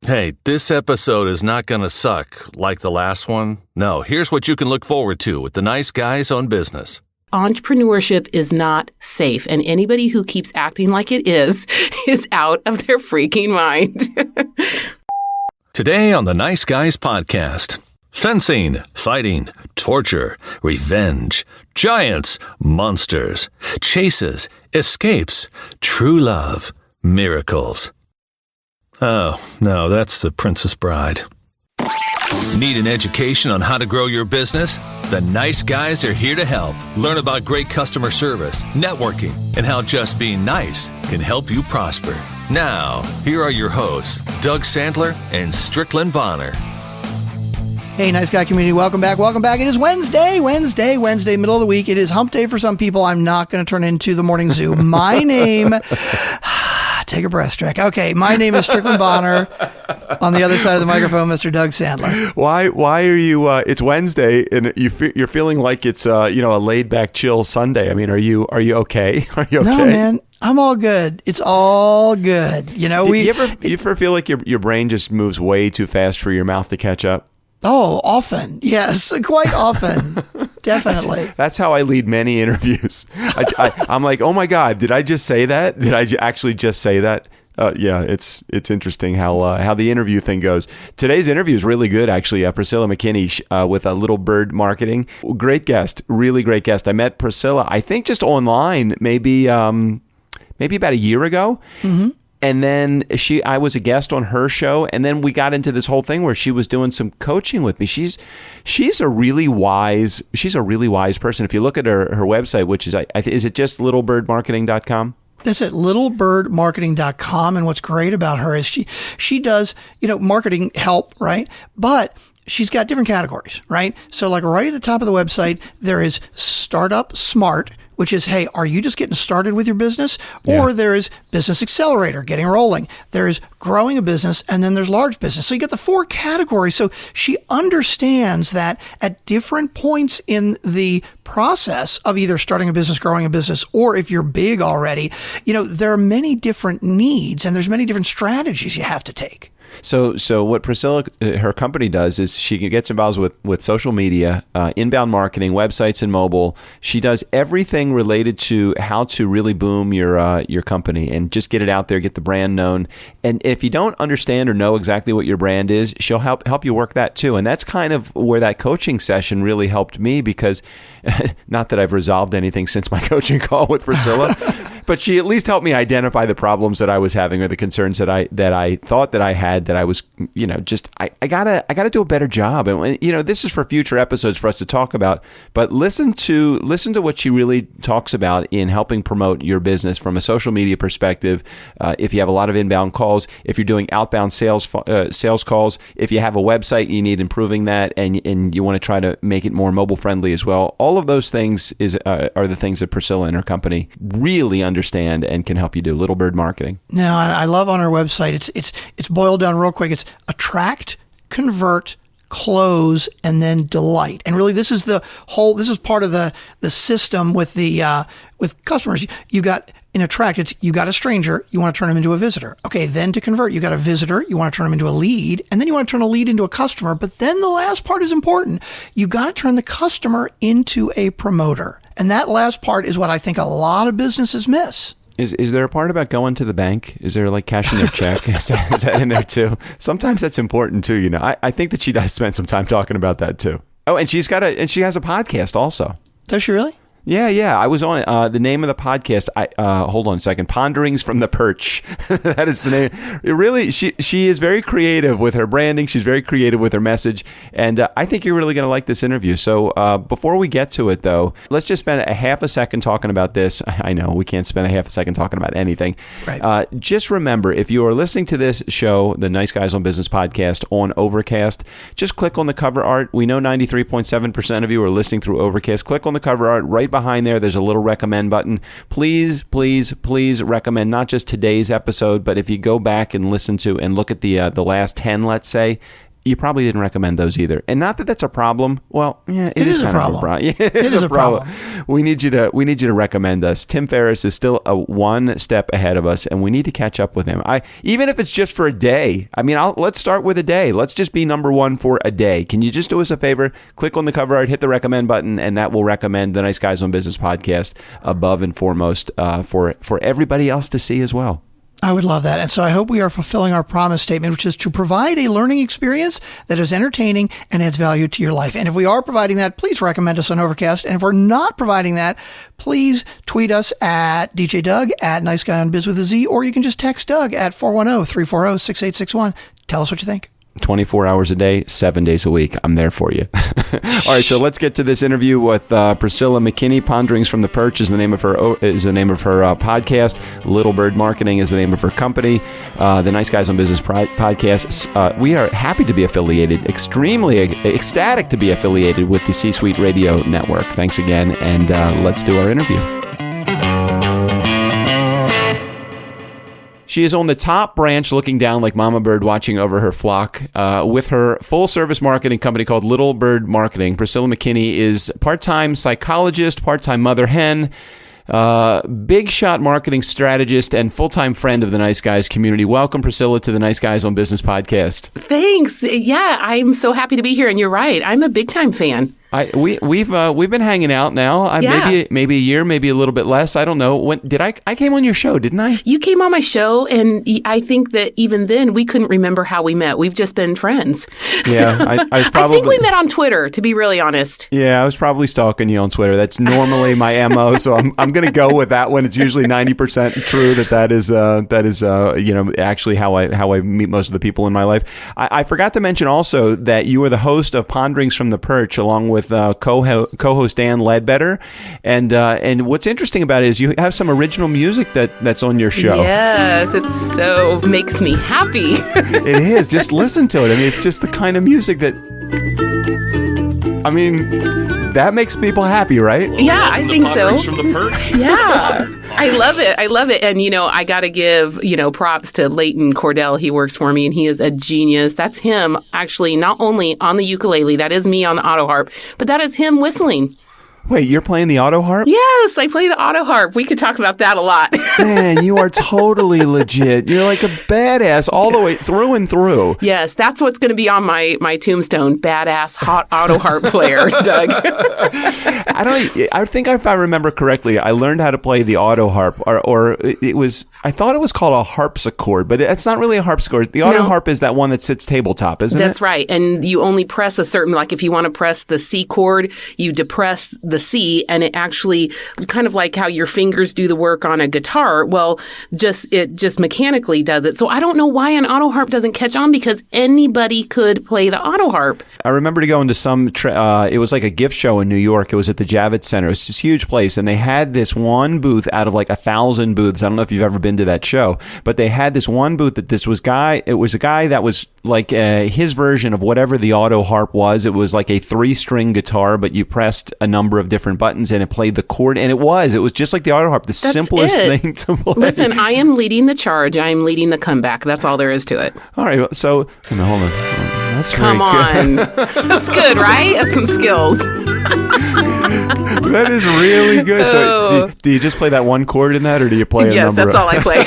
Hey, this episode is not going to suck like the last one. No, here's what you can look forward to with the Nice Guys on Business. Entrepreneurship is not safe, and anybody who keeps acting like it is out of their freaking mind. Today on the Nice Guys podcast, fencing, fighting, torture, revenge, giants, monsters, chases, escapes, true love, miracles. Oh, no, that's The Princess Bride. Need an education on how to grow your business? The Nice Guys are here to help. Learn about great customer service, networking, and how just being nice can help you prosper. Now, here are your hosts, Doug Sandler and Strickland Bonner. Hey, Nice Guy community, welcome back. It is Wednesday, middle of the week. It is hump day for some people. I'm not going to turn into the morning zoo. My name... Take a breath, Strick. Okay, my name is Strickland Bonner. On the other side of the microphone, Mr. Doug Sandler. Why are you? It's Wednesday, and you're feeling like it's a laid back, chill Sunday. I mean, are you okay? Are you okay? No, man, I'm all good. It's all good. You ever feel like your brain just moves way too fast for your mouth to catch up? Oh, often. Yes, quite often. Definitely. That's how I lead many interviews. I'm like, oh my God, did I just say that? Did I actually just say that? Yeah, it's interesting how the interview thing goes. Today's interview is really good, actually. Priscilla Mckinney with Little Bird Marketing. Great guest, really great guest. I met Priscilla, I think just online, maybe about a year ago. Mm-hmm. And then I was a guest on her show, and then we got into this whole thing where she was doing some coaching with me. She's a really wise person. If you look at her website, which is it just littlebirdmarketing.com? That's at littlebirdmarketing.com. And what's great about her is she does, marketing help, right? But she's got different categories, right? So like right at the top of the website, there is Startup Smart, which is, hey, are you just getting started with your business? Or there is Business Accelerator, getting rolling. There is growing a business, and then there's large business. So you get the four categories. So she understands that at different points in the process of either starting a business, growing a business, or if you're big already, there are many different needs and there's many different strategies you have to take. So what Priscilla, her company does is she gets involved with social media, inbound marketing, websites and mobile. She does everything related to how to really boom your company and just get it out there, get the brand known. And if you don't understand or know exactly what your brand is, she'll help you work that too. And that's kind of where that coaching session really helped me, because not that I've resolved anything since my coaching call with Priscilla, but she at least helped me identify the problems that I was having or the concerns that I thought that I had, that I was, I gotta do a better job. And, this is for future episodes for us to talk about, but listen to what she really talks about in helping promote your business from a social media perspective. If you have a lot of inbound calls, if you're doing outbound sales calls, if you have a website, you need improving that, and you want to try to make it more mobile friendly as well. All of those things are the things that Priscilla and her company really understand and can help you do. Little Bird Marketing. No, I love on our website. It's boiled down real quick. It's attract, convert, close, and then delight. And really, this is part of the system with with customers. You got in attract, you got a stranger, you want to turn them into a visitor. Okay, then to convert, you got a visitor, you want to turn them into a lead, and then you want to turn a lead into a customer. But then the last part is important. You got to turn the customer into a promoter. And that last part is what I think a lot of businesses miss. Is there a part about going to the bank? Is there like cashing their check? Is that in there too? Sometimes that's important too. I think that she does spend some time talking about that too. Oh, and she has a podcast also. Does she really? Yeah. I was on it. The name of the podcast, hold on a second. Ponderings from the Perch. That is the name. It really, she is very creative with her branding. She's very creative with her message. And I think you're really going to like this interview. So before we get to it, though, let's just spend a half a second talking about this. I know we can't spend a half a second talking about anything. Right. Just remember, if you are listening to this show, the Nice Guys on Business podcast on Overcast, just click on the cover art. We know 93.7% of you are listening through Overcast. Click on the cover art right behind there's a little recommend button. Please recommend not just today's episode, but if you go back and listen to and look at the last 10, let's say, you probably didn't recommend those either. And not that that's a problem. Well, yeah, it is kind problem. of a problem. Yeah, it is a problem. We need you to recommend us. Tim Ferriss is still one step ahead of us, and we need to catch up with him. Even if it's just for a day. I mean, let's start with a day. Let's just be number one for a day. Can you just do us a favor? Click on the cover art, hit the recommend button, and that will recommend the Nice Guys on Business podcast above and foremost for everybody else to see as well. I would love that. And so I hope we are fulfilling our promise statement, which is to provide a learning experience that is entertaining and adds value to your life. And if we are providing that, please recommend us on Overcast. And if we're not providing that, please tweet us at DJ Doug, at Nice Guy on Biz with a Z, or you can just text Doug at 410-340-6861. Tell us what you think. 24 hours a day, 7 days a week. I'm there for you. All right, so let's get to this interview with Priscilla Mckinney. Ponderings from the Perch is the name of her podcast. Little Bird Marketing is the name of her company. The Nice Guys on Business podcast. We are happy to be affiliated, extremely ecstatic to be affiliated with the C-Suite Radio Network. Thanks again, and let's do our interview. She is on the top branch looking down like Mama Bird watching over her flock with her full-service marketing company called Little Bird Marketing. Priscilla Mckinney is part-time psychologist, part-time mother hen, big shot marketing strategist, and full-time friend of the Nice Guys community. Welcome, Priscilla, to the Nice Guys on Business podcast. Thanks. Yeah, I'm so happy to be here. And you're right. I'm a big-time fan. We've been hanging out now. Maybe a year, maybe a little bit less. I don't know. When did I came on your show, didn't I? You came on my show, and I think that even then we couldn't remember how we met. We've just been friends. Yeah, I was probably. I think we met on Twitter, to be really honest. Yeah, I was probably stalking you on Twitter. That's normally my MO, so I'm going to go with that one. It's usually 90% true that is actually how I meet most of the people in my life. I forgot to mention also that you are the host of Ponderings from the Perch, along with co-host Dan Ledbetter, and what's interesting about it is you have some original music that's on your show. Yes, it so makes me happy. It is. Just listen to it. I mean, it's just the kind of music that, I mean, that makes people happy, right? Yeah, I think so. From the Perch. Yeah, I love it. And, I got to give, props to Leighton Cordell. He works for me, and he is a genius. That's him, actually, not only on the ukulele, that is me on the auto harp, but that is him whistling. Wait, you're playing the auto harp? Yes, I play the auto harp. We could talk about that a lot. Man, you are totally legit. You're like a badass all the way through and through. Yes, that's what's going to be on my tombstone. Badass hot auto harp player, Doug. I think if I remember correctly, I learned how to play the auto harp, or it was, I thought it was called a harpsichord, but it's not really a harpsichord. The auto harp is that one that sits tabletop, isn't it? That's right. And you only press a certain, like if you want to press the C chord, you depress the C, and it actually kind of like how your fingers do the work on a guitar. Well, it just mechanically does it. So I don't know why an auto harp doesn't catch on, because anybody could play the auto harp. I remember to go into some, it was like a gift show in New York. It was at the Javits Center. It was this huge place, and they had this one booth out of like 1,000 booths. I don't know if you've ever been to that show, but they had this one booth that it was a guy that was like his version of whatever the auto harp was. It was like a 3-string guitar, but you pressed a number of different buttons and it played the chord, and it was just like the auto harp, the simplest thing to play. Listen, I am leading the charge. I am leading the comeback. That's all there is to it. All right, so hold on. That's Come on. That's good, right? That's some skills. That is really good. So do you just play that one chord in that, or do you play a number? Yes, that's all I play.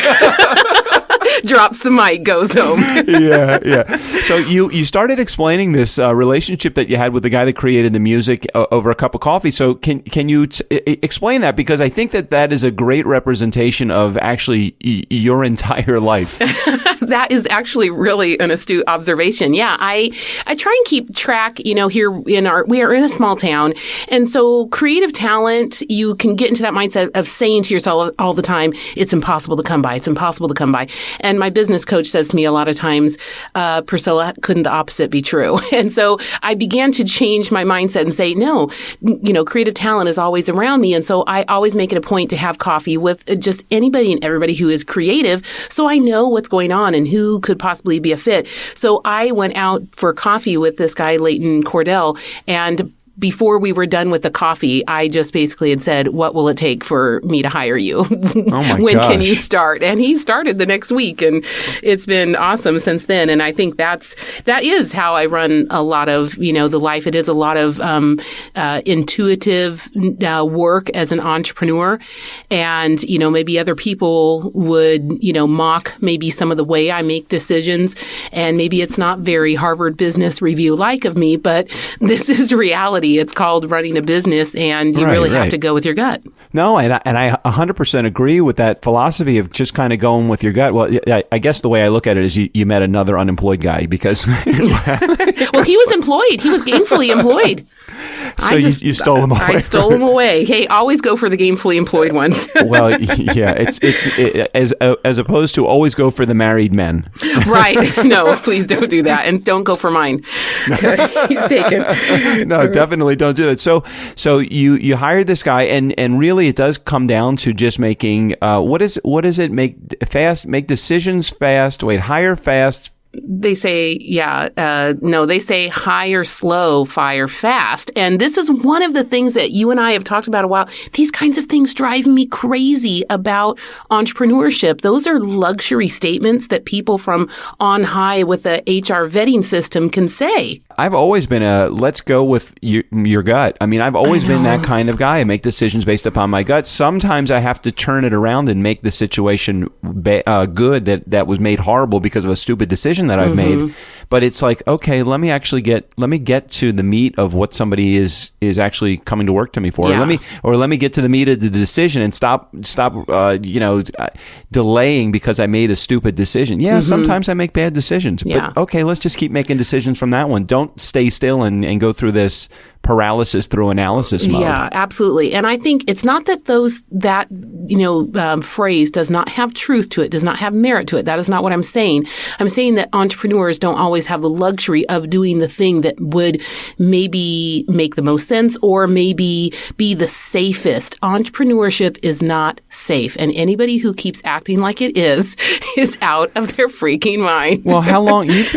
Drops the mic, goes home. Yeah. So you started explaining this relationship that you had with the guy that created the music over a cup of coffee. So can you explain that? Because I think that is a great representation of actually your entire life. That is actually really an astute observation. Yeah, I try and keep track, here we are in a small town. And so creative talent, you can get into that mindset of saying to yourself all the time, it's impossible to come by. It's impossible to come by. And my business coach says to me a lot of times, Priscilla, couldn't the opposite be true? And so I began to change my mindset and say, no, creative talent is always around me. And so I always make it a point to have coffee with just anybody and everybody who is creative, so I know what's going on and who could possibly be a fit. So I went out for coffee with this guy, Leighton Cordell, and before we were done with the coffee, I just basically had said, what will it take for me to hire you? When can you start? And he started the next week, and it's been awesome since then. And I think that is how I run a lot of, the life. It is a lot of intuitive work as an entrepreneur. And, maybe other people would, mock maybe some of the way I make decisions. And maybe it's not very Harvard Business Review like of me, but this is reality. It's called running a business, and you really have to go with your gut. No, and I 100% agree with that philosophy of just kind of going with your gut. Well, I guess the way I look at it is you met another unemployed guy because... Well, he was employed. He was gainfully employed. So you stole him away. I stole him away. Hey, always go for the gainfully employed ones. Well, yeah, it's as opposed to always go for the married men. Right. No, please don't do that, and don't go for mine. He's taken. No, definitely don't do that. So you hired this guy, and really it does come down to just making what is it? Make decisions fast. Hire fast. They say, they say hire slow, fire fast. And this is one of the things that you and I have talked about a while. These kinds of things drive me crazy about entrepreneurship. Those are luxury statements that people from on high with the HR vetting system can say. I've always been let's go with your gut. I mean, I've always been that kind of guy. I make decisions based upon my gut. Sometimes I have to turn it around and make the situation good that was made horrible because of a stupid decision that I've made. But it's like, okay, let me get to the meat of what somebody is actually coming to work to me for. Yeah. Let me get to the meat of the decision and stop delaying because I made a stupid decision. Yeah, sometimes I make bad decisions. Yeah. But okay, let's just keep making decisions from that one. Don't stay still and go through this paralysis through analysis mode. Yeah, absolutely. And I think it's not that phrase does not have truth to it, does not have merit to it. That is not what I'm saying. I'm saying that entrepreneurs don't always have the luxury of doing the thing that would maybe make the most sense or maybe be the safest. Entrepreneurship is not safe. And anybody who keeps acting like it is out of their freaking mind. Well, how long you've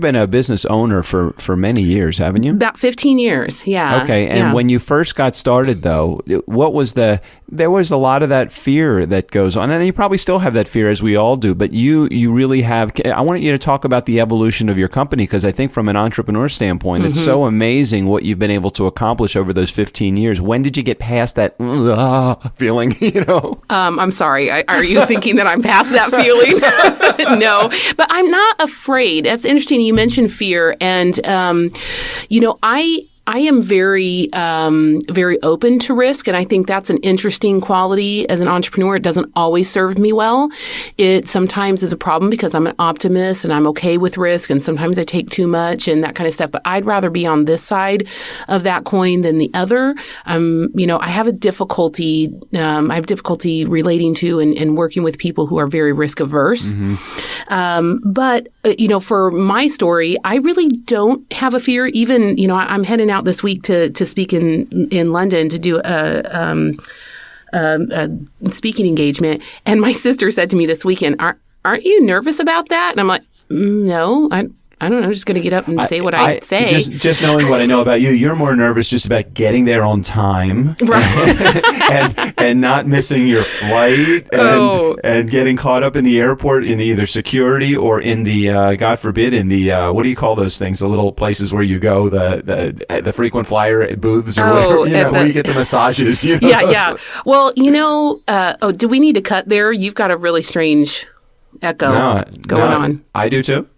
been a business owner for many years, haven't you? About 15 years. Yeah. Okay. And when you first got started, though, there was a lot of that fear that goes on, and you probably still have that fear, as we all do. But you really have. I want you to talk about the evolution of your company, because I think from an entrepreneur standpoint, it's so amazing what you've been able to accomplish over those 15 years. When did you get past that feeling? I'm sorry. Are you thinking that I'm past that feeling? No, but I'm not afraid. That's interesting. You mentioned fear, and I am very, very open to risk, and I think that's an interesting quality as an entrepreneur. It doesn't always serve me well. It sometimes is a problem because I'm an optimist and I'm okay with risk, and sometimes I take too much and that kind of stuff. But I'd rather be on this side of that coin than the other. I have difficulty relating to and working with people who are very risk averse. But for my story, I really don't have a fear. Even, I'm heading out this week to speak in London to do a speaking engagement. And my sister said to me this weekend, aren't you nervous about that? And I'm like, no, I don't know. I'm just going to get up and say what I say. Just knowing what I know about you, you're more nervous just about getting there on time, right? and not missing your flight, and getting caught up in the airport in either security or in the God forbid in the what do you call those things? The little places where you go, the frequent flyer booths or whatever, where you get the massages. Yeah. Well, do we need to cut there? You've got a really strange echo going on. I do too.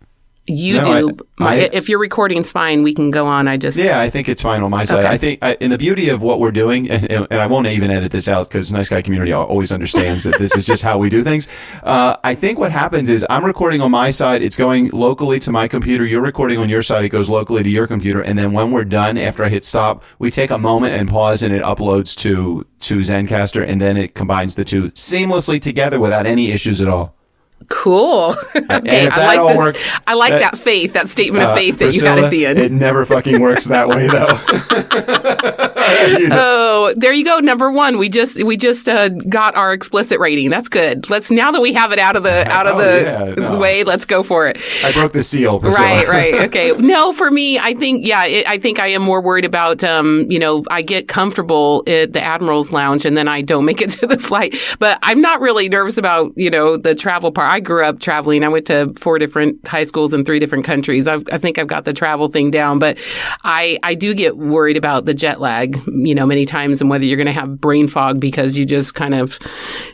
You do. If you're recording, it's fine. We can go on. I think it's fine on my side. Okay. I think, in the beauty of what we're doing, and I won't even edit this out because Nice Guy Community always understands that this is just how we do things. I think what happens is I'm recording on my side. It's going locally to my computer. You're recording on your side. It goes locally to your computer. And then when we're done, after I hit stop, we take a moment and pause, and it uploads to Zencastr, and then it combines the two seamlessly together without any issues at all. Cool. Okay, I like this. I like that faith, that statement of faith that Priscilla, you had at the end. It never fucking works that way, though. Oh, there you go. Number one, we just got our explicit rating. That's good. Now that we have it out of the way, let's go for it. I broke the seal, Priscilla. Right. Okay. No, for me, I think I am more worried about I get comfortable at the Admiral's Lounge and then I don't make it to the flight. But I'm not really nervous about the travel part. I grew up traveling. I went to 4 different high schools in 3 different countries. I think I've got the travel thing down, but I do get worried about the jet lag, many times, and whether you're going to have brain fog because you just kind of,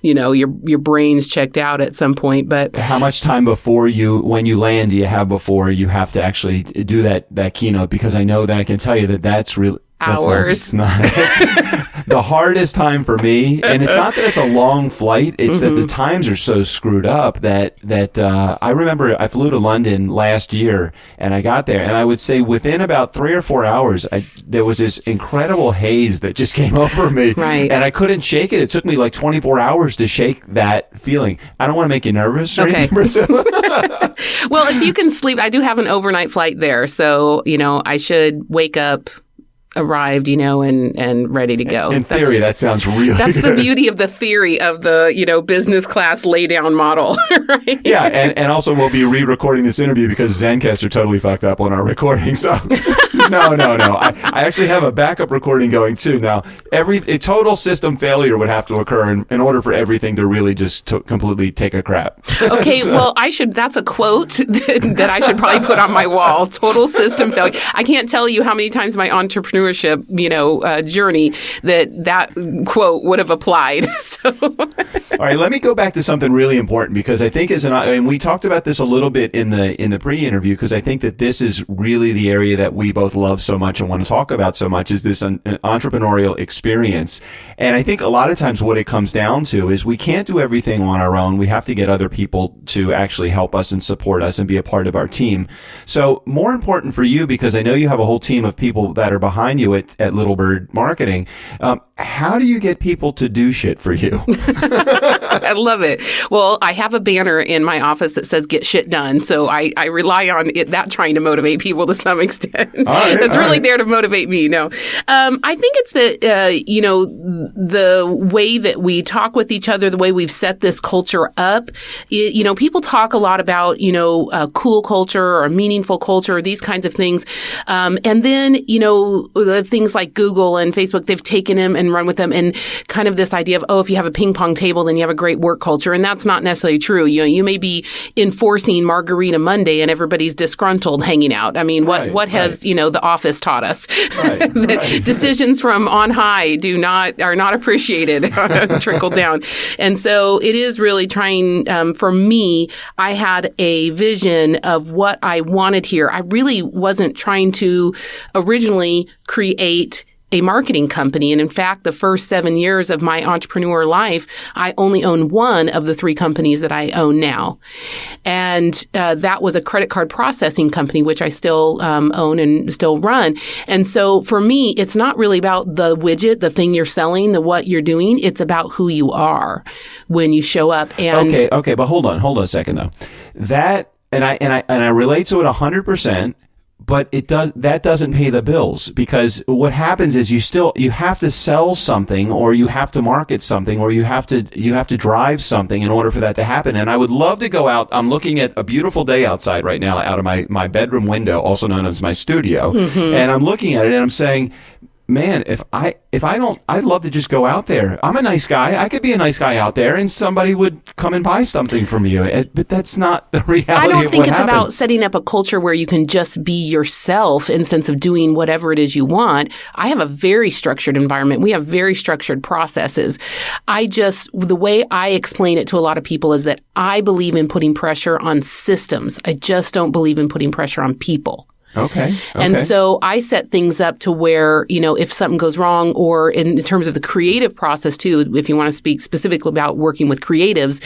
your brain's checked out at some point. But how much time when you land, do you have before you have to actually do that keynote? Because I know that I can tell you that's really hours. It's the hardest time for me, and it's not that it's a long flight. It's that the times are so screwed up that I remember I flew to London last year, and I got there, and I would say within about 3 or 4 hours, there was this incredible haze that just came over me, right. And I couldn't shake it. It took me like 24 hours to shake that feeling. I don't want to make you nervous or anything, Priscilla. Well, if you can sleep, I do have an overnight flight there, so I should wake up, arrived, and ready to go. In theory, that sounds really That's good. the beauty of the theory of the, business class lay down model, right? Yeah, and also we'll be re-recording this interview because Zencastr totally fucked up on our recording. So no. I actually have a backup recording going too. Now, a total system failure would have to occur in order for everything to really just completely take a crap. Okay, well, that's a quote that I should probably put on my wall. Total system failure. I can't tell you how many times my entrepreneurship, journey that quote would have applied. So. All right, let me go back to something really important because I think and we talked about this a little bit in the pre-interview because I think that this is really the area that we both love so much and want to talk about so much is this entrepreneurial experience. And I think a lot of times what it comes down to is we can't do everything on our own. We have to get other people to actually help us and support us and be a part of our team. So more important for you, because I know you have a whole team of people that are behind you at Little Bird Marketing. How do you get people to do shit for you? I love it. Well, I have a banner in my office that says "Get shit done," so I rely on that trying to motivate people to some extent. It's really there to motivate me. No, I think it's the way that we talk with each other, the way we've set this culture up. People talk a lot about cool culture or meaningful culture, these kinds of things, and then the things like Google and Facebook, they've taken them and run with them, and kind of this idea of if you have a ping pong table, then you have a great work culture, and that's not necessarily true. You may be enforcing Margarita Monday, and everybody's disgruntled hanging out. I mean, what has the office taught us? That decisions from on high are not appreciated, trickle down, and so it is really trying. For me, I had a vision of what I wanted here. I really wasn't trying to originally create a marketing company. And in fact, the first 7 years of my entrepreneur life, I only owned one of the 3 companies that I own now. And that was a credit card processing company, which I still own and still run. And so for me, it's not really about the widget, the thing you're selling, what you're doing. It's about who you are when you show up. And Okay. But hold on a second though. That, and I relate to it 100%. But that doesn't pay the bills, because what happens is you have to sell something, or you have to market something, or you have to drive something in order for that to happen. And I would love to go out. I'm looking at a beautiful day outside right now out of my bedroom window, also known as my studio. Mm-hmm. And I'm looking at it and I'm saying, man, I'd love to just go out there. I'm a nice guy. I could be a nice guy out there, and somebody would come and buy something from you. But that's not the reality of what happens. I don't think it's about setting up a culture where you can just be yourself in the sense of doing whatever it is you want. I have a very structured environment. We have very structured processes. The way I explain it to a lot of people is that I believe in putting pressure on systems. I just don't believe in putting pressure on people. Okay. And so I set things up to where, if something goes wrong, or in terms of the creative process too, if you want to speak specifically about working with creatives,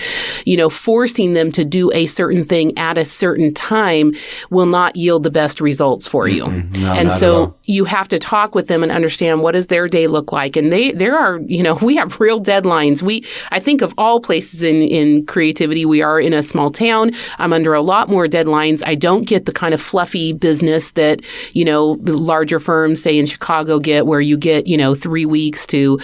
forcing them to do a certain thing at a certain time will not yield the best results for you. No, and so you have to talk with them and understand, what does their day look like? And there are, we have real deadlines. I think of all places in creativity, we are in a small town. I'm under a lot more deadlines. I don't get the kind of fluffy business that, larger firms, say in Chicago, get, where you get, 3 weeks to,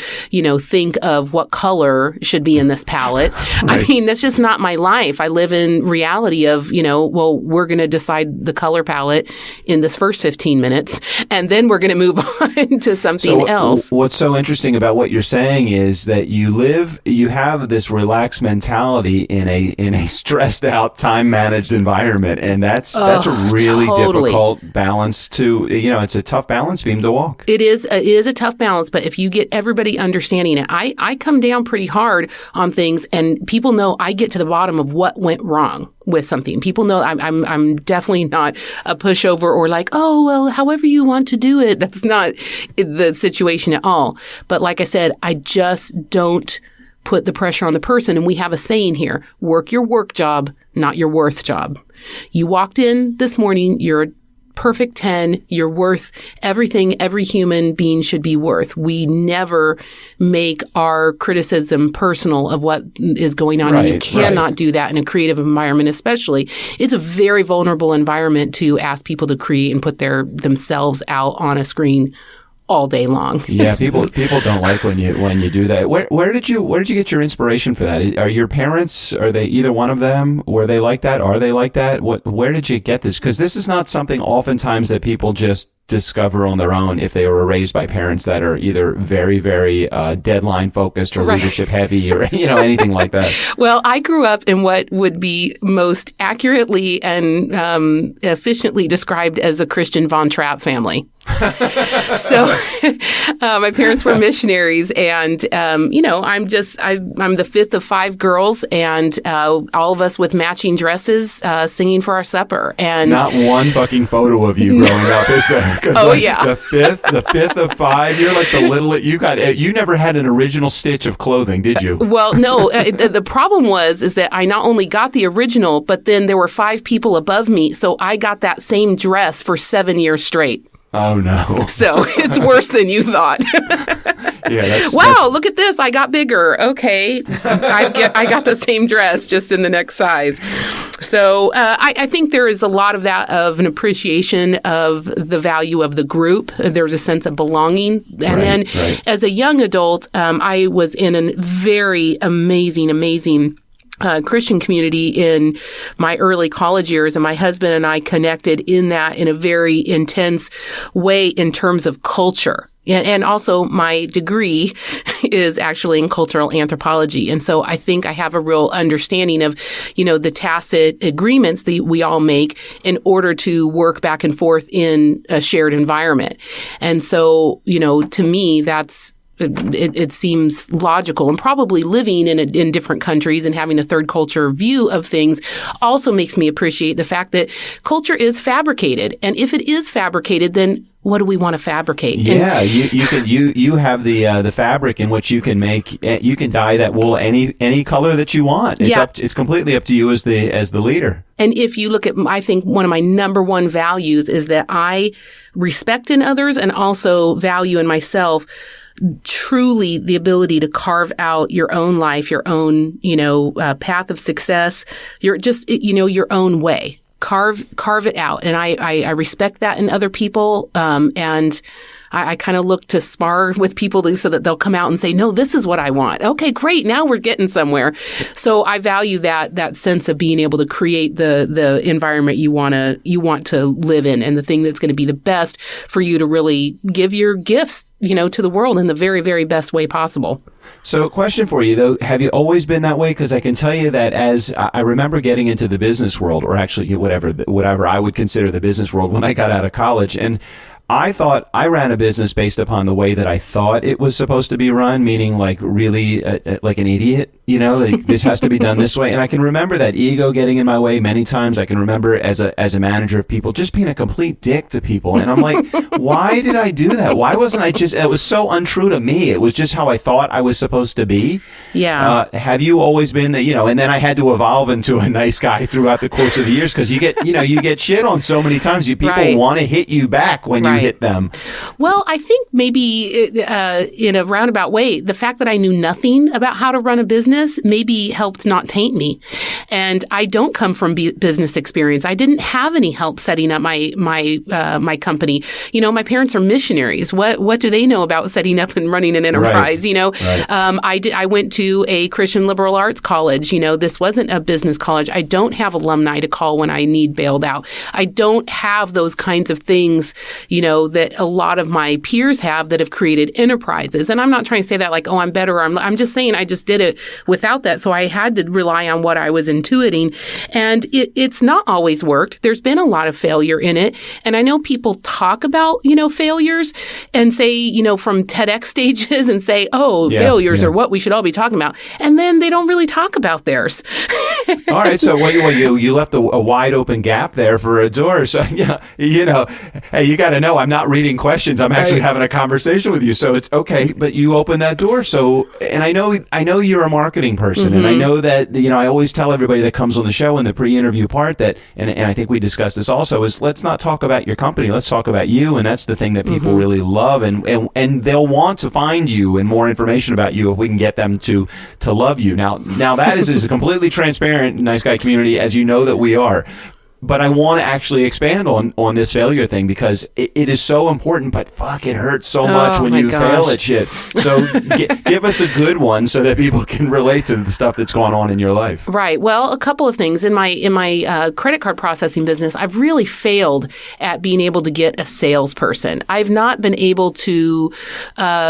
think of what color should be in this palette. Right. I mean, that's just not my life. I live in reality of, we're going to decide the color palette in this first 15 minutes, and then we're going to move on to something else. What's so interesting about what you're saying is that you have this relaxed mentality in a stressed out, time managed environment, and that's a really difficult balance to, it's a tough balance beam to walk. It is a tough balance, but if you get everybody understanding it, I come down pretty hard on things, and people know I get to the bottom of what went wrong with something. People know I'm definitely not a pushover or like, oh, well, however you want to do it. That's not the situation at all. But like I said, I just don't put the pressure on the person. And we have a saying here: work your work job, not your worth job. You walked in this morning, you're a perfect 10, you're worth everything every human being should be worth. We never make our criticism personal of what is going on. And you cannot do that in a creative environment, especially. It's a very vulnerable environment to ask people to create and put themselves out on a screen all day long. Yeah, people don't like when you do that. Where did you get your inspiration for that? Are your parents, are they either one of them? Were they like that? Are they like that? Where did you get this? Because this is not something oftentimes that people just discover on their own if they were raised by parents that are either very, very deadline focused or leadership heavy or anything like that. Well, I grew up in what would be most accurately and efficiently described as a Christian Von Trapp family. So my parents were missionaries, and I'm the fifth of 5 girls, and all of us with matching dresses singing for our supper. And not one fucking photo of you growing up, is there? Yeah, the fifth of 5. You're like the little. You never had an original stitch of clothing, did you? Well, no. The problem is that I not only got the original, but then there were 5 people above me, so I got that same dress for 7 years straight. Oh, no. So it's worse than you thought. Yeah, look at this. I got bigger. Okay. I got the same dress, just in the next size. So I think there is a lot of that, of an appreciation of the value of the group. There's a sense of belonging. And then as a young adult, I was in a very amazing Christian community in my early college years, and my husband and I connected in a very intense way in terms of culture. And also my degree is actually in cultural anthropology. And so I think I have a real understanding of, the tacit agreements that we all make in order to work back and forth in a shared environment. And so, to me, it seems logical, and probably living in different countries and having a third culture view of things also makes me appreciate the fact that culture is fabricated. And if it is fabricated, then what do we want to fabricate? Yeah, you have the fabric in which you can dye that wool any color that you want. It's completely up to you as the leader. And if you look at, I think one of my number one values is that I respect in others and also value in myself truly the ability to carve out your own life, your own, path of success, your own way. Carve it out. And I respect that in other people. And I kind of look to spar with people so that they'll come out and say, no, this is what I want. Okay, great. Now we're getting somewhere. So I value that sense of being able to create the environment you want to live in, and the thing that's going to be the best for you to really give your gifts, to the world in the very, very best way possible. So a question for you, though. Have you always been that way? Because I can tell you that as I remember getting into the business world, or actually whatever I would consider the business world when I got out of college, and I thought I ran a business based upon the way that I thought it was supposed to be run, meaning like really like an idiot. like this has to be done this way. And I can remember that ego getting in my way many times. I can remember as a manager of people just being a complete dick to people. And I'm like, why did I do that? Why wasn't I just, it was so untrue to me. It was just how I thought I was supposed to be. Yeah. Have you always been and then I had to evolve into a nice guy throughout the course of the years, because you get shit on so many times. People want to hit you back when you hit them. Well, I think maybe in a roundabout way, the fact that I knew nothing about how to run a business maybe helped not taint me. And I don't come from business experience. I didn't have any help setting up my company. My parents are missionaries. What do they know about setting up and running an enterprise? Right. I went to a Christian liberal arts college. This wasn't a business college. I don't have alumni to call when I need bailed out. I don't have those kinds of things, that a lot of my peers have that have created enterprises. And I'm not trying to say that like, oh, I'm better. I'm just saying I just did it without that. So I had to rely on what I was intuiting. And it's not always worked. There's been a lot of failure in it. And I know people talk about, failures and say, from TEDx stages and say, failures are what we should all be talking about. And then they don't really talk about theirs. All right. So you left a wide open gap there for a door. So, hey, you got to know I'm not reading questions. I'm actually having a conversation with you. So it's okay. But you opened that door. So, and I know you're a marketing person. And I know that, I always tell everybody that comes on the show in the pre-interview part that, and I think we discussed this also, is let's not talk about your company. Let's talk about you. And that's the thing that people really love. And they'll want to find you and more information about you if we can get them to love you. Now that is a completely transparent, nice guy community, as you know that we are. But I want to actually expand on this failure thing, because it is so important, but fuck, it hurts so much when you fail at shit. So give us a good one so that people can relate to the stuff that's going on in your life. Right. Well, a couple of things. In my credit card processing business, I've really failed at being able to get a salesperson. I've not been able to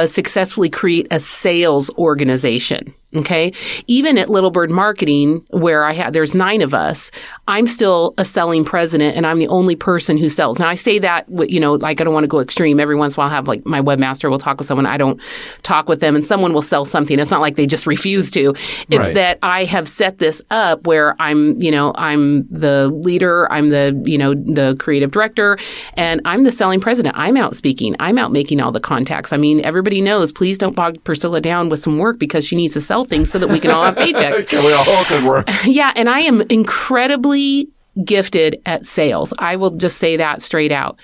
successfully create a sales organization. Okay. Even at Little Bird Marketing, where there's 9 of us, I'm still a selling president and I'm the only person who sells. Now I say that, like I don't want to go extreme. Every once in a while I'll have like my webmaster will talk with someone. I don't talk with them and someone will sell something. It's not like they just refuse to. It's that I have set this up where I'm the leader, I'm the creative director, and I'm the selling president. I'm out speaking. I'm out making all the contacts. I mean, everybody knows, please don't bog Priscilla down with some work because she needs to sell things so that we can all have paychecks. We all can work. Yeah, and I am incredibly gifted at sales. I will just say that straight out.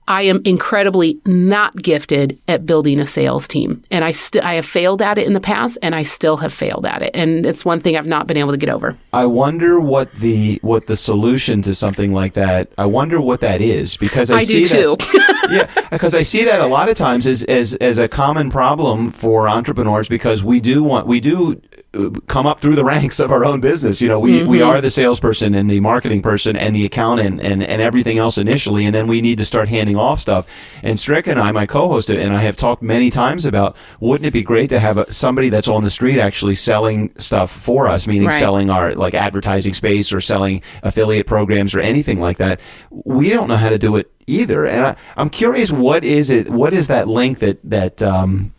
I am incredibly not gifted at building a sales team. And I have failed at it in the past, and I still have failed at it. And it's one thing I've not been able to get over. I wonder what the solution to something like that, I wonder what that is, because I see do too. Yeah, because I see that a lot of times as a common problem for entrepreneurs, because we do come up through the ranks of our own business. We are the salesperson and the marketing person and the accountant and everything else initially, and then we need to start handing off stuff. And Strickland and I, my co-host, and I have talked many times about, wouldn't it be great to have somebody that's on the street actually selling stuff for us, meaning selling our like advertising space or selling affiliate programs or anything like that. We don't know how to do it either. And I'm curious, what is that link that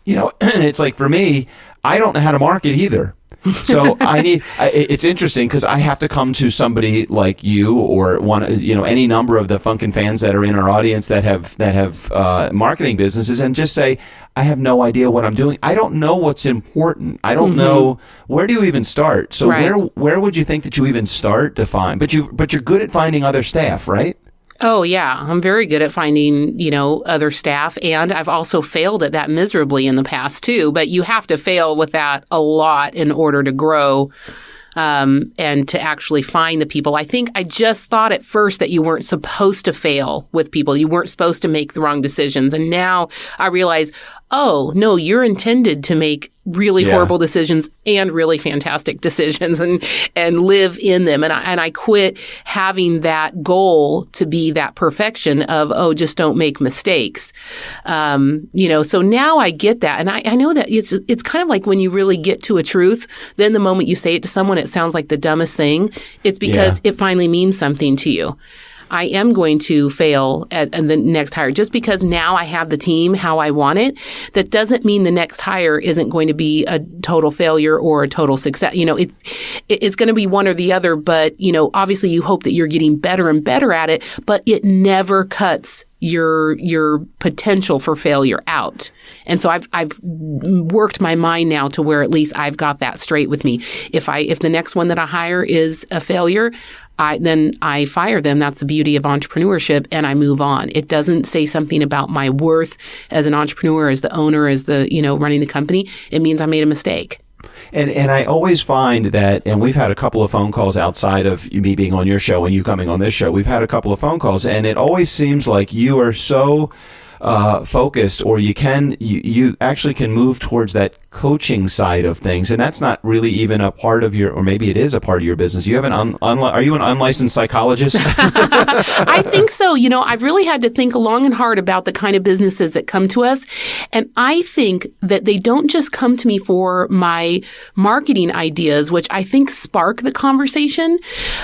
it's like, for me, I don't know how to market either. So it's interesting because I have to come to somebody like you or any number of the Funkin' fans that are in our audience that have marketing businesses and just say, I have no idea what I'm doing. I don't know what's important. I don't know, where do you even start? So where would you think that you even start to find? But you're good at finding other staff, right? Oh, yeah. I'm very good at finding, other staff. And I've also failed at that miserably in the past, too. But you have to fail with that a lot in order to grow and to actually find the people. I think I just thought at first that you weren't supposed to fail with people. You weren't supposed to make the wrong decisions. And now I realize, oh, no, you're intended to make really horrible decisions and really fantastic decisions and live in them. And I quit having that goal to be that perfection of, just don't make mistakes. So now I get that. And I know that it's kind of like when you really get to a truth, then the moment you say it to someone, it sounds like the dumbest thing. It's because it finally means something to you. I am going to fail at the next hire. Just because now I have the team how I want it, that doesn't mean the next hire isn't going to be a total failure or a total success. It's going to be one or the other, but, obviously you hope that you're getting better and better at it, but it never cuts your potential for failure out. And so I've worked my mind now to where at least I've got that straight with me. If the next one that I hire is a failure, then I fire them. That's the beauty of entrepreneurship, and I move on. It doesn't say something about my worth as an entrepreneur, as the owner, as the, running the company. It means I made a mistake. And I always find that, and we've had a couple of phone calls outside of me being on your show and you coming on this show. We've had a couple of phone calls, and it always seems like you are so focused, or you actually can move towards that coaching side of things, and that's not really even a part of your, or maybe it is a part of your business. You have are you an unlicensed psychologist? I think so. I've really had to think long and hard about the kind of businesses that come to us, and I think that they don't just come to me for my marketing ideas, which I think spark the conversation,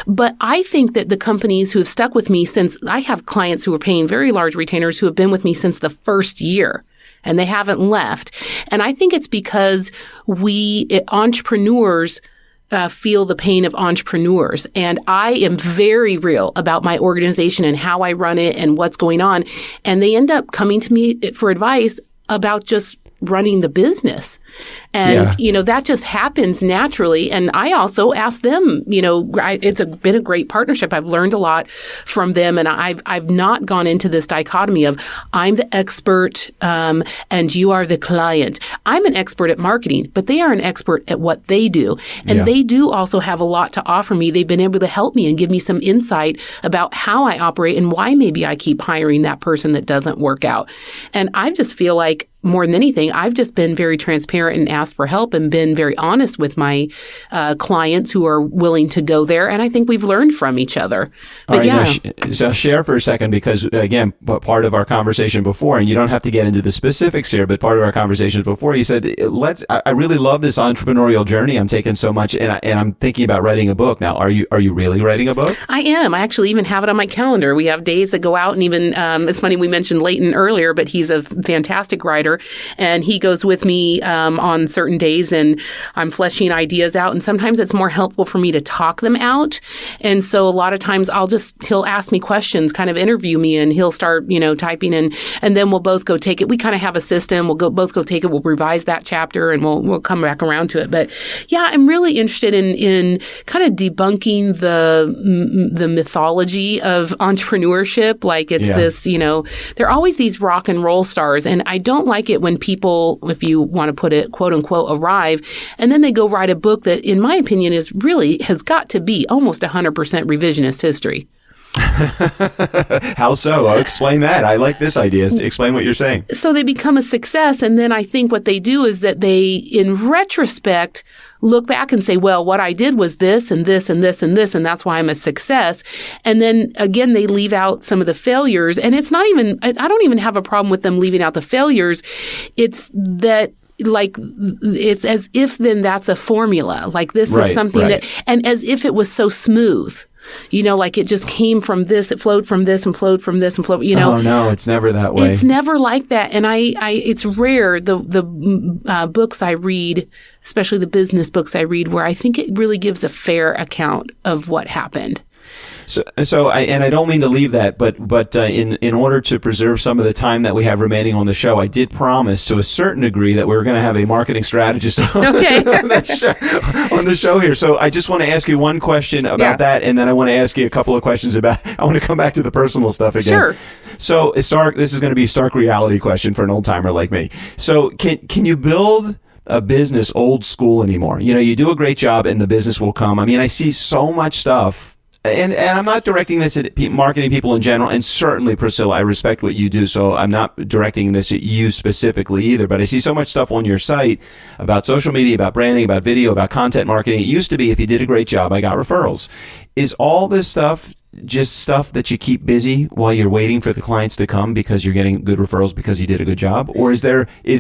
but I think that the companies who have stuck with me, since I have clients who are paying very large retainers who have been with me since the first year, and they haven't left. And I think it's because entrepreneurs feel the pain of entrepreneurs. And I am very real about my organization and how I run it and what's going on. And they end up coming to me for advice about just running the business. And, that just happens naturally. And I also ask them, it's been a great partnership. I've learned a lot from them. And I've not gone into this dichotomy of I'm the expert and you are the client. I'm an expert at marketing, but they are an expert at what they do. And they do also have a lot to offer me. They've been able to help me and give me some insight about how I operate and why maybe I keep hiring that person that doesn't work out. And I just feel like more than anything, I've just been very transparent and asked for help and been very honest with my clients who are willing to go there. And I think we've learned from each other. But now, so share for a second, because again, part of our conversation before, and you don't have to get into the specifics here, but part of our conversations before, you said, I really love this entrepreneurial journey. I'm taking so much, and I'm thinking about writing a book. Now, are you really writing a book? I am. I actually even have it on my calendar. We have days that go out, and even, it's funny, we mentioned Leighton earlier, but he's a fantastic writer. And he goes with me on certain days, and I'm fleshing ideas out. And sometimes it's more helpful for me to talk them out. And so a lot of times he'll ask me questions, kind of interview me, and he'll start, typing in, and then we'll both go take it. We kind of have a system. We'll both go take it. We'll revise that chapter, and we'll come back around to it. But yeah, I'm really interested in kind of debunking the mythology of entrepreneurship. Like it's this, there are always these rock and roll stars, and I don't like it when people, if you want to put it, quote unquote, arrive, and then they go write a book that, in my opinion, has got to be almost 100% revisionist history. How so? I'll explain that. I like this idea. Explain what you're saying. So they become a success, and then I think what they do is that they, in retrospect, look back and say, well, what I did was this and this and this and this, and that's why I'm a success. And then again, they leave out some of the failures. And it's not even, I don't even have a problem with them leaving out the failures. It's that, like, it's as if then that's a formula. Like this is something that, and as if it was so smooth. Like it just came from this, it flowed from this and flowed from this and flowed, Oh, no, it's never that way. It's never like that. And it's rare, the books I read, especially the business books I read, where I think it really gives a fair account of what happened. So I don't mean to leave that, but in order to preserve some of the time that we have remaining on the show, I did promise to a certain degree that we were going to have a marketing strategist on the show here. So I just want to ask you one question about that, and then I want to ask you a couple of questions about. I want to come back to the personal stuff again. Sure. So this is going to be a stark reality question for an old timer like me. So can you build a business old school anymore? You do a great job, and the business will come. I mean, I see so much stuff. And I'm not directing this at marketing people in general, and certainly, Priscilla, I respect what you do, so I'm not directing this at you specifically either, but I see so much stuff on your site about social media, about branding, about video, about content marketing. It used to be if you did a great job, I got referrals. Is all this stuff just stuff that you keep busy while you're waiting for the clients to come because you're getting good referrals because you did a good job? Or is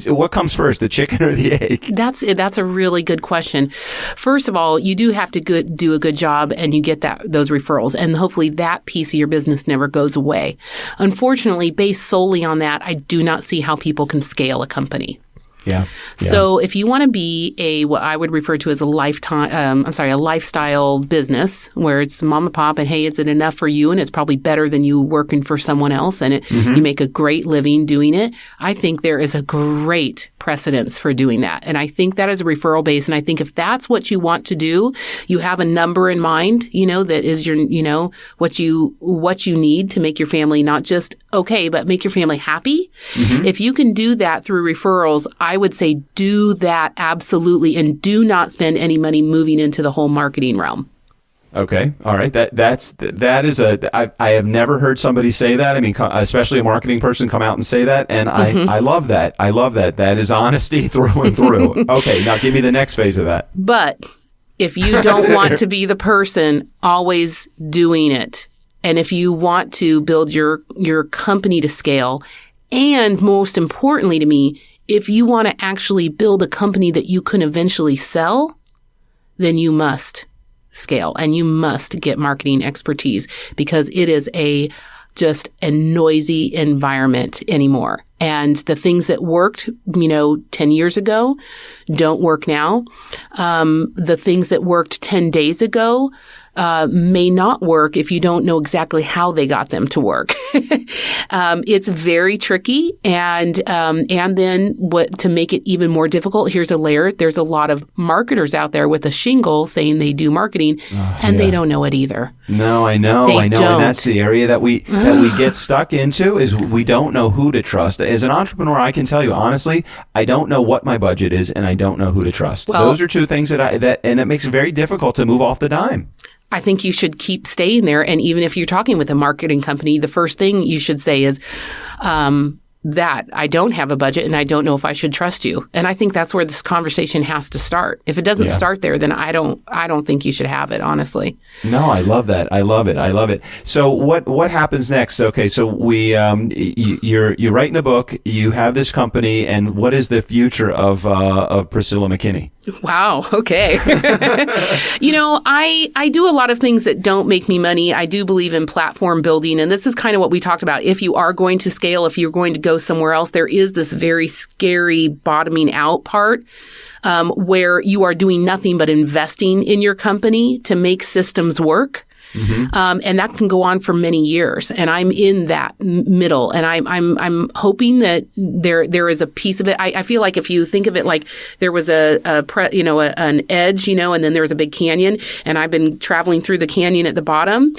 what comes first, the chicken or the egg? That's a really good question. First of all, you do have to do a good job and you get those referrals. And hopefully that piece of your business never goes away. Unfortunately, based solely on that, I do not see how people can scale a company. Yeah. So if you want to be what I would refer to as a lifestyle business where it's mom and pop and hey, is it enough for you? And it's probably better than you working for someone else and you make a great living doing it. I think there is a great precedence for doing that. And I think that is a referral base. And I think if that's what you want to do, you have a number in mind, that is your, what you need to make your family not just okay, but make your family happy. If you can do that through referrals, I would say do that absolutely and do not spend any money moving into the whole marketing realm. Okay. All right. That is I have never heard somebody say that. I mean, especially a marketing person come out and say that. And I love that. I love that. That is honesty through and through. Okay. Now give me the next phase of that. But if you don't want to be the person always doing it, and if you want to build your company to scale, and most importantly to me, if you want to actually build a company that you can eventually sell, then you must scale and you must get marketing expertise because it is just a noisy environment anymore. And the things that worked, 10 years ago don't work now. The things that worked 10 days ago may not work if you don't know exactly how they got them to work. It's very tricky. And then to make it even more difficult, here's a layer. There's a lot of marketers out there with a shingle saying they do marketing and they don't know it either. No, I know. They don't. And that's the area that we get stuck into is we don't know who to trust. As an entrepreneur, I can tell you honestly, I don't know what my budget is and I don't know who to trust. Well, those are two things and it makes it very difficult to move off the dime. I think you should keep staying there. And even if you're talking with a marketing company, the first thing you should say is that I don't have a budget and I don't know if I should trust you. And I think that's where this conversation has to start. If it doesn't start there, then I don't think you should have it, honestly. No, I love that. I love it. So what happens next? Okay, so you're writing a book, you have this company, and what is the future of Priscilla Mckinney? Wow. Okay. I do a lot of things that don't make me money. I do believe in platform building. And this is kind of what we talked about. If you are going to scale, if you're going to go somewhere else, there is this very scary bottoming out part where you are doing nothing but investing in your company to make systems work. And that can go on for many years. And I'm in that middle. And I'm hoping that there is a piece of it. I feel like if you think of it like there was an edge, and then there was a big canyon, and I've been traveling through the canyon at the bottom.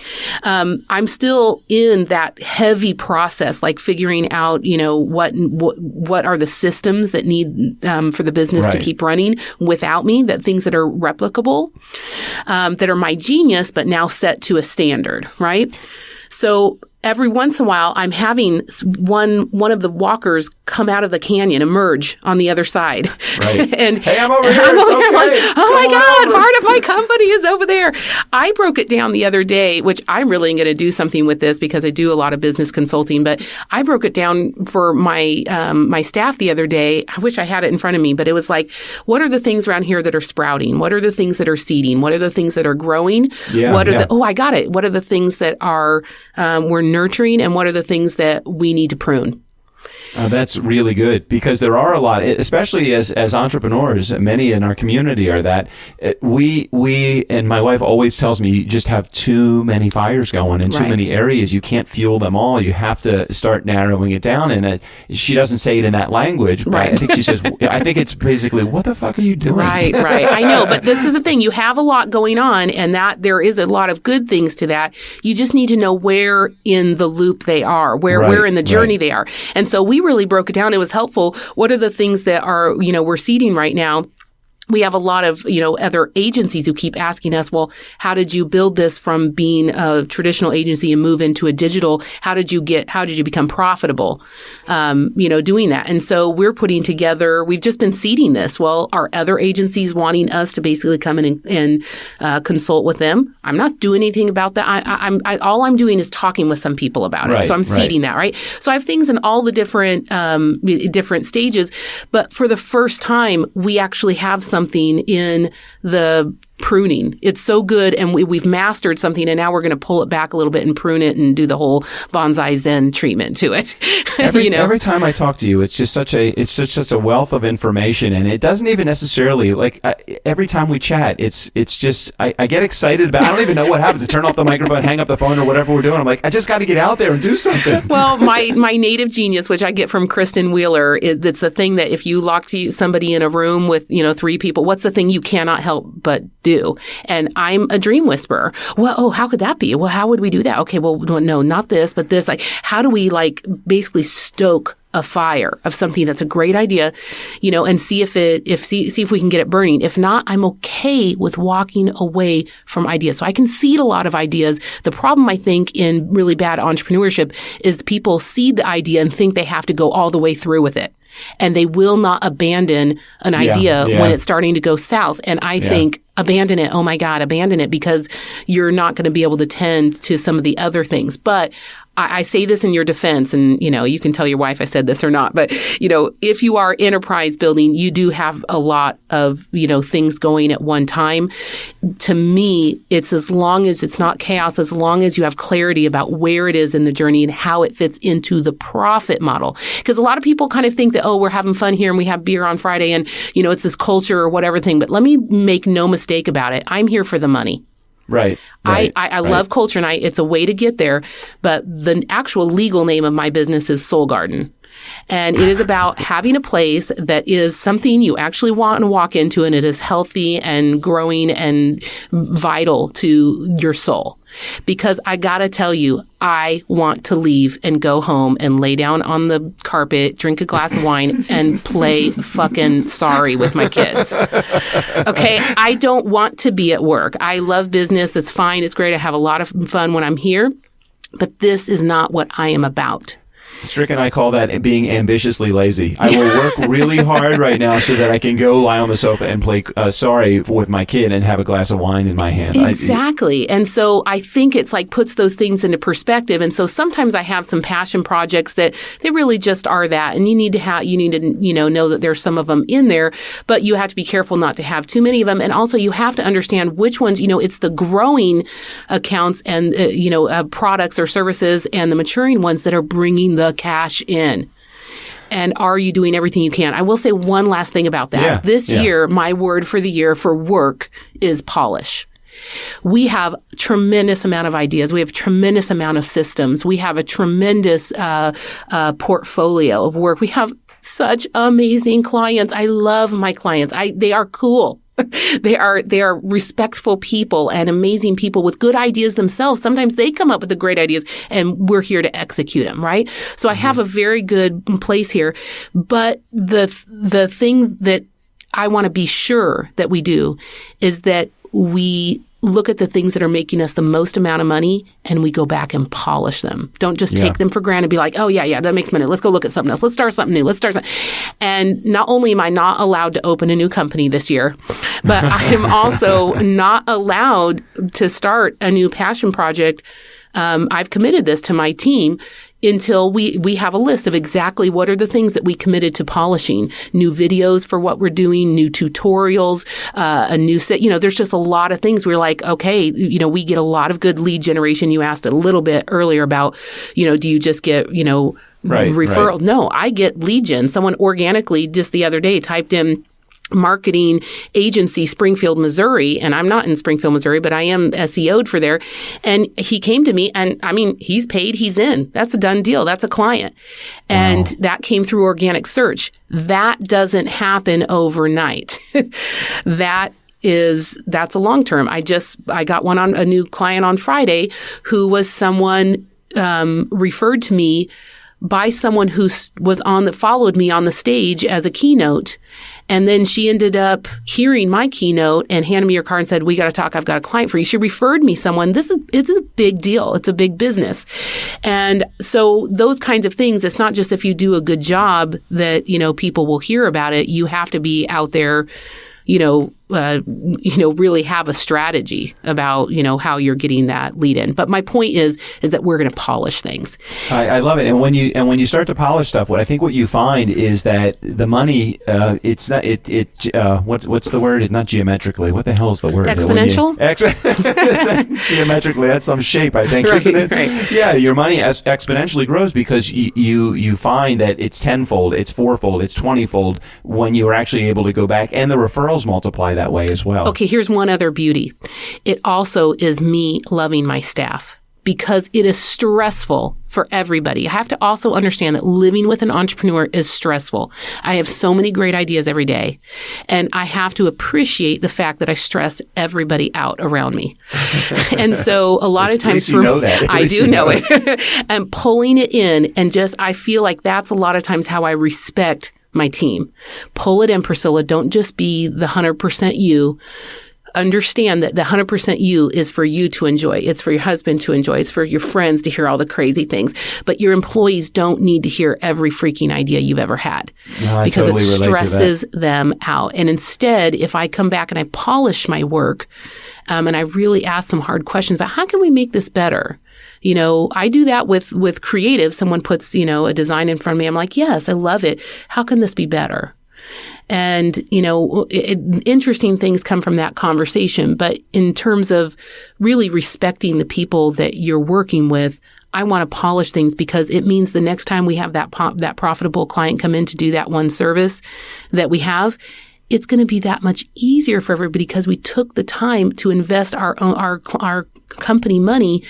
I'm still in that heavy process, like figuring out, what are the systems that need for the business to keep running without me, things that are replicable, that are my genius, but now set to a standard, right? So every once in a while, I'm having one of the walkers come out of the canyon, emerge on the other side. Right. And hey, I'm over here. I'm It's over here okay. like, oh my God, part of my company is over there. I broke it down the other day, which I'm really going to do something with this because I do a lot of business consulting, but I broke it down for my staff the other day. I wish I had it in front of me, but it was like, what are the things around here that are sprouting? What are the things that are seeding? What are the things that are growing? I got it. What are the things that are we're nurturing, and what are the things that we need to prune? That's really good because there are a lot, especially as entrepreneurs, many in our community are that we and my wife always tells me you just have too many fires going in too many areas. You can't fuel them all. You have to start narrowing it down. And she doesn't say it in that language, but I think she says, I think it's basically, what the fuck are you doing? Right. I know, but this is the thing. You have a lot going on, and that there is a lot of good things to that. You just need to know where in the loop they are, where in the journey they are. And so we really broke it down. It was helpful. What are the things that are, we're seeding right now? we have a lot of, other agencies who keep asking us, well, how did you build this from being a traditional agency and move into a digital? How did you become profitable, doing that? And so we've just been seeding this. Well, are other agencies wanting us to basically come in and consult with them? I'm not doing anything about that. All I'm doing is talking with some people about it. So I'm seeding that, right? So I have things in all the different stages. But for the first time, we actually have something in the pruning. It's so good, and we've mastered something, and now we're going to pull it back a little bit and prune it and do the whole bonsai zen treatment to it. Every time I talk to you, it's just such a wealth of information, and it doesn't even necessarily every time we chat, it's just I get excited about. I don't even know what happens. I turn off the microphone, hang up the phone, or whatever we're doing. I'm like, I just got to get out there and do something. Well, my native genius, which I get from Kristen Wheeler, it's the thing that if you lock somebody in a room with 3 people, what's the thing you cannot help but do? And I'm a dream whisperer. Well, how could that be? Well, how would we do that? Okay, well, no, not this, but this. Like, how do we basically stoke a fire of something that's a great idea, and see if we can get it burning. If not, I'm okay with walking away from ideas. So I can seed a lot of ideas. The problem, I think, in really bad entrepreneurship is people seed the idea and think they have to go all the way through with it. And they will not abandon an idea when it's starting to go south. And I think, abandon it. Oh my God, abandon it, because you're not going to be able to tend to some of the other things. But I say this in your defense, and, you can tell your wife I said this or not, but, if you are enterprise building, you do have a lot of, things going at one time. To me, it's as long as it's not chaos, as long as you have clarity about where it is in the journey and how it fits into the profit model. Because a lot of people kind of think that, we're having fun here and we have beer on Friday and, it's this culture or whatever thing. But let me make no mistake about it. I'm here for the money. Right. I love culture, and it's a way to get there. But the actual legal name of my business is Soul Garden. And it is about having a place that is something you actually want to walk into, and it is healthy and growing and vital to your soul. Because I gotta tell you, I want to leave and go home and lay down on the carpet, drink a glass of wine, and play fucking Sorry with my kids. Okay? I don't want to be at work. I love business. It's fine. It's great. I have a lot of fun when I'm here. But this is not what I am about. Strickland and I call that being ambitiously lazy. I will work really hard right now so that I can go lie on the sofa and play Sorry with my kid and have a glass of wine in my hand. Exactly. And so I think it's puts those things into perspective. And so sometimes I have some passion projects that they really just are that. And you need to know that there's some of them in there, but you have to be careful not to have too many of them. And also you have to understand which ones, it's the growing accounts and, products or services and the maturing ones that are bringing the cash in. And are you doing everything you can? I will say one last thing about that. This year, my word for the year for work is polish. We have a tremendous amount of ideas. We have a tremendous amount of systems. We have a tremendous portfolio of work. We have such amazing clients. I love my clients. They are cool. They are respectful people and amazing people with good ideas themselves. Sometimes they come up with the great ideas and we're here to execute them, right? So I have a very good place here. But the thing that I want to be sure that we do is that we look at the things that are making us the most amount of money and we go back and polish them. Don't just take them for granted and be like, oh, yeah, that makes money. Let's go look at something else. Let's start something new. And not only am I not allowed to open a new company this year, but I am also not allowed to start a new passion project. I've committed this to my team until we have a list of exactly what are the things that we committed to polishing. New videos for what we're doing, new tutorials, a new set. There's just a lot of things. We're like, okay, we get a lot of good lead generation. You asked a little bit earlier about, do you just get, referral? Right. No, I get lead gen. Someone organically just the other day typed in marketing agency, Springfield, Missouri. And I'm not in Springfield, Missouri, but I am SEO'd for there. And he came to me and he's paid, he's in. That's a done deal. That's a client. And that came through organic search. That doesn't happen overnight. That's a long term. I got a new client on Friday who was someone referred to me by someone who followed me on the stage as a keynote. And then she ended up hearing my keynote and handed me her card and said, we got to talk. I've got a client for you. She referred me someone. It's a big deal. It's a big business. And so those kinds of things, it's not just if you do a good job that, people will hear about it. You have to be out there, really have a strategy about, how you're getting that lead in. But my point is that we're going to polish things. I love it. And when you start to polish stuff, what you find is that the money, it's not, what's the word? It's not geometrically. What the hell is the word? Exponential? Geometrically, that's some shape, I think, isn't it? Right. Yeah, your money exponentially grows because you find that it's tenfold, it's fourfold, it's 20-fold when you're actually able to go back, and the referrals multiply that way as well. Okay, here's one other beauty. It also is me loving my staff because it is stressful for everybody. I have to also understand that living with an entrepreneur is stressful. I have so many great ideas every day, and I have to appreciate the fact that I stress everybody out around me. And so a lot of times for me, I do know it. And pulling it in and I feel like that's a lot of times how I respect my team. Pull it in, Priscilla. Don't just be the 100% you. Understand that the 100% you is for you to enjoy. It's for your husband to enjoy. It's for your friends to hear all the crazy things. But your employees don't need to hear every freaking idea you've ever had because it stresses them out. And instead, if I come back and I polish my work and I really ask some hard questions about how can we make this better? I do that with creative. Someone puts, a design in front of me. I'm like, yes, I love it. How can this be better? And, interesting things come from that conversation. But in terms of really respecting the people that you're working with, I want to polish things because it means the next time we have that profitable client come in to do that one service that we have, it's going to be that much easier for everybody because we took the time to invest our company money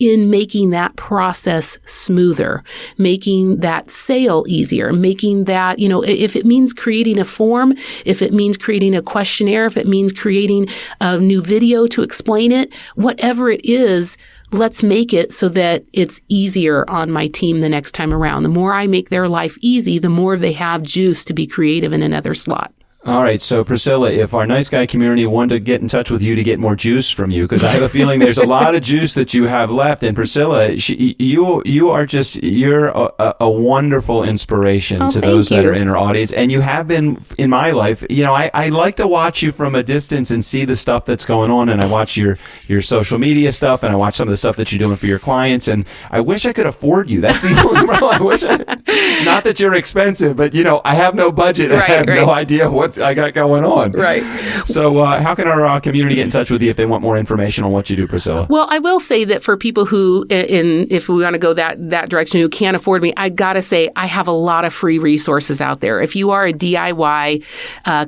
in making that process smoother, making that sale easier, making that, if it means creating a form, if it means creating a questionnaire, if it means creating a new video to explain it, whatever it is, let's make it so that it's easier on my team the next time around. The more I make their life easy, the more they have juice to be creative in another slot. All right. So, Priscilla, if our Nice Guy community wanted to get in touch with you to get more juice from you, because I have a feeling there's a lot of juice that you have left. And Priscilla, you're a wonderful inspiration to those that are in our audience. And you have been in my life. I like to watch you from a distance and see the stuff that's going on. And I watch your social media stuff, and I watch some of the stuff that you're doing for your clients. And I wish I could afford you. That's the only problem. Not that you're expensive, but I have no budget. I have no idea what I got going on. Right. So how can our community get in touch with you if they want more information on what you do, Priscilla? Well, I will say that for people who, if we want to go that direction, who can't afford me, I got to say I have a lot of free resources out there. If you are a DIY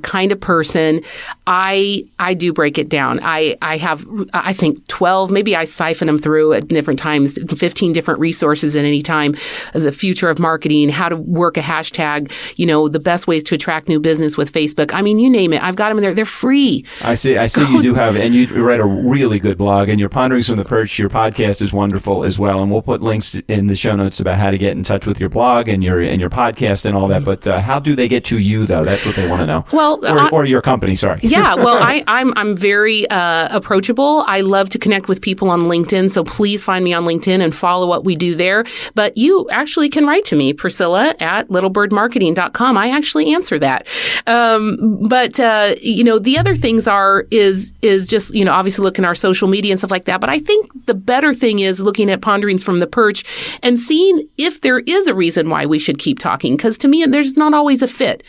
kind of person, I do break it down. I have, I think 12, maybe I siphon them through at different times, 15 different resources at any time. The future of marketing, how to work a hashtag, the best ways to attract new business with Facebook. I mean, you name it. I've got them in there. They're free. I see you do have, and you write a really good blog, and your Ponderings from the Perch, your podcast is wonderful as well. And we'll put links in the show notes about how to get in touch with your blog and your podcast and all that. But how do they get to you, though? That's what they want to know. Well, or your company, sorry. Yeah, well, I'm very approachable. I love to connect with people on LinkedIn, so please find me on LinkedIn and follow what we do there. But you actually can write to me, Priscilla, at littlebirdmarketing.com. I actually answer that. But the other things is just, obviously looking at our social media and stuff like that. But I think the better thing is looking at Ponderings from the Perch and seeing if there is a reason why we should keep talking. Because to me, there's not always a fit.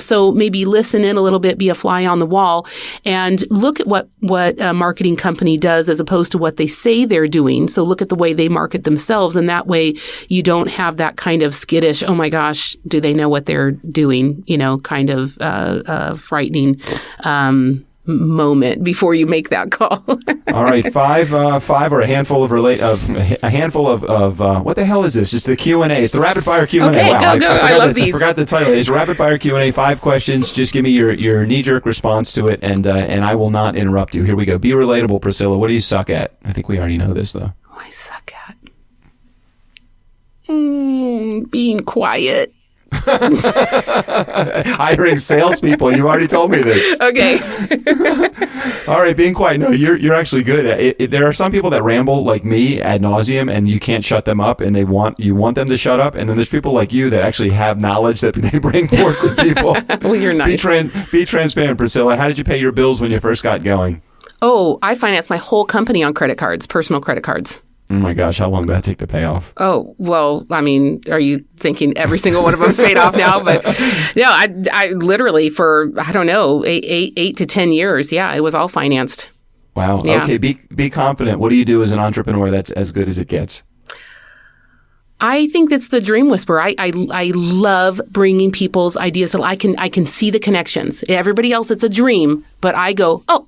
So maybe listen in a little bit, be a fly on the wall, and look at what a marketing company does as opposed to what they say they're doing. So look at the way they market themselves. And that way you don't have that kind of skittish, oh my gosh, do they know what they're doing, kind of frightening moment before you make that call. All right, five or a handful of what the hell is this? It's the Q&A. It's the rapid fire Q&A. Okay, wow, go. I love these. I forgot the title. It's rapid fire Q&A. 5 questions. Just give me your knee jerk response to it, and I will not interrupt you. Here we go. Be relatable, Priscilla. What do you suck at? I think we already know this though. Oh, I suck at. Being quiet. Hiring salespeople. You already told me this. Okay. All right, being quiet. No, you're actually good. There are some people that ramble like me ad nauseum, and you can't shut them up, and you want them to shut up. And then there's people like you that actually have knowledge that they bring forth to people. Well, you're nice. Be transparent, Priscilla. How did you pay your bills when you first got going? Oh, I financed my whole company on credit cards, personal credit cards. Oh my gosh, how long did that take to pay off? Oh, well, I mean, are you thinking every single one of them's paid off now? But no, I literally for, I don't know, 8 to 10 years. Yeah, it was all financed. Wow. Yeah. Okay, be confident. What do you do as an entrepreneur that's as good as it gets? I think that's the dream whisperer. I love bringing people's ideas so I can see the connections. Everybody else, it's a dream, but I go, oh,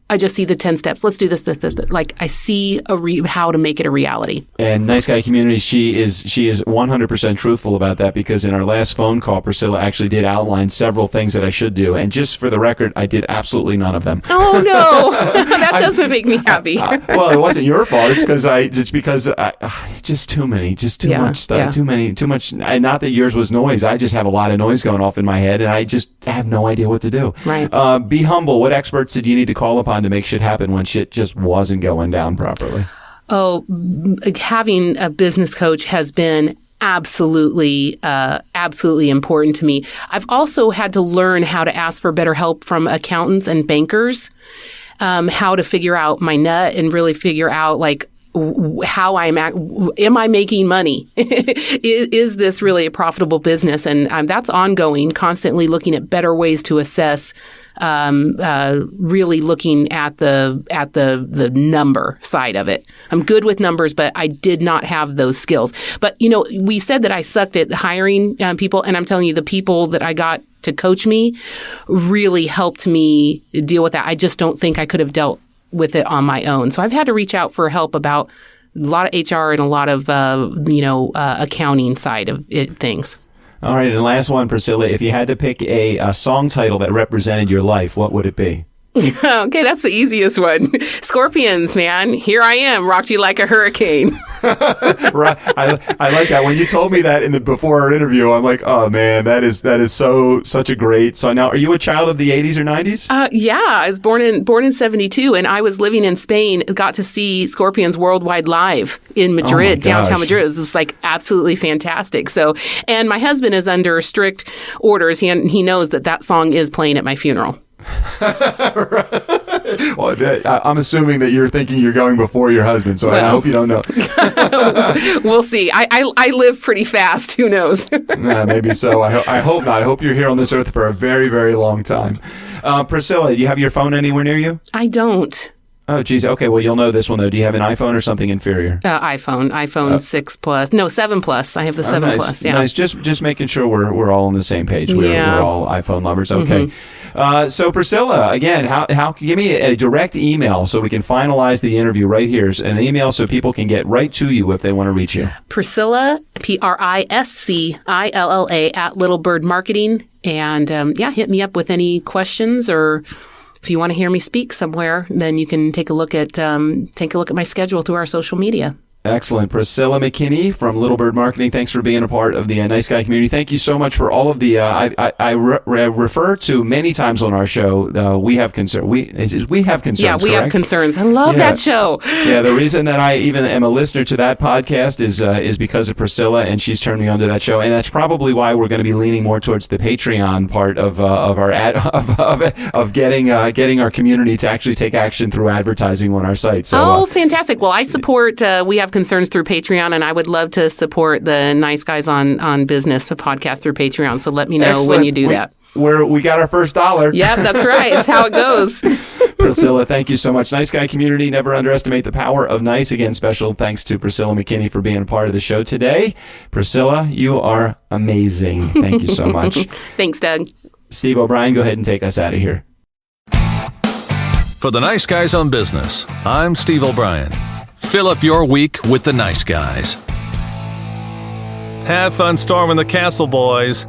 I just see the 10 steps. Let's do this. Like I see how to make it a reality. And Nice Guy Community, she is 100% truthful about that, because in our last phone call, Priscilla actually did outline several things that I should do. And just for the record, I did absolutely none of them. Oh no, that doesn't make me happy. Well, it wasn't your fault. It's because just too much stuff, yeah. too much. Not that yours was noise. I just have a lot of noise going off in my head, and I just have no idea what to do. Right. Be humble. What experts did you need to call upon to make shit happen when shit just wasn't going down properly? Oh, having a business coach has been absolutely important to me. I've also had to learn how to ask for better help from accountants and bankers, how to figure out my nut and really figure out like how am I making money? Is this really a profitable business? And that's ongoing, constantly looking at better ways to assess, really looking at the number side of it. I'm good with numbers, but I did not have those skills. But, we said that I sucked at hiring people, and I'm telling you, the people that I got to coach me really helped me deal with that. I just don't think I could have dealt with it on my own. So I've had to reach out for help about a lot of HR and a lot of, accounting side of things. All right. And the last one, Priscilla, if you had to pick a song title that represented your life, what would it be? Okay, that's the easiest one. Scorpions, man. Here I am, rocked you like a hurricane. Right. I like that. When you told me that before our interview, I'm like, oh man, that is such a great song. Now, are you a child of the 80s or 90s? Yeah, I was born in 72, and I was living in Spain. Got to see Scorpions worldwide live in Madrid, downtown Madrid. It was just like absolutely fantastic. So, and my husband is under strict orders. He knows that song is playing at my funeral. Well, I'm assuming that you're thinking you're going before your husband, so I hope you don't know. We'll see. I live pretty fast. Who knows? Maybe so. I hope not. I hope you're here on this earth for a very, very long time. Priscilla, do you have your phone anywhere near you? I don't. Oh, geez. Okay, well, you'll know this one, though. Do you have an iPhone or something inferior? iPhone 6 Plus. No, 7 Plus. I have the 7 nice. Plus, yeah. Nice. Just making sure we're all on the same page. We're all iPhone lovers. Okay. Mm-hmm. So, Priscilla, again, how give me a direct email so we can finalize the interview right here. An email so people can get right to you if they want to reach you. Priscilla, Priscilla, at Little Bird Marketing. And, hit me up with any questions, or if you want to hear me speak somewhere, then you can take a look at my schedule through our social media. Excellent. Priscilla Mckinney from Little Bird Marketing, thanks for being a part of the Nice Guy community. Thank you so much for all of the, I refer to many times on our show, we have concerns. We have concerns, Yeah, we correct? have concerns. I love that show. Yeah, the reason that I even am a listener to that podcast is because of Priscilla, and she's turned me on to that show. And that's probably why we're going to be leaning more towards the Patreon part of getting our community to actually take action through advertising on our site. So, fantastic. Well, I support, We Have Concerns through Patreon, and I would love to support the Nice Guys on Business podcast through Patreon. So let me know when you do that. We got our first $1. Yep, that's right. It's how it goes. Priscilla, thank you so much. Nice Guy community, never underestimate the power of nice. Again, special thanks to Priscilla Mckinney for being a part of the show today. Priscilla, you are amazing. Thank you so much. Thanks, Doug. Steve O'Brien, go ahead and take us out of here. For the Nice Guys on Business, I'm Steve O'Brien. Fill up your week with the Nice Guys. Have fun storming the castle, boys.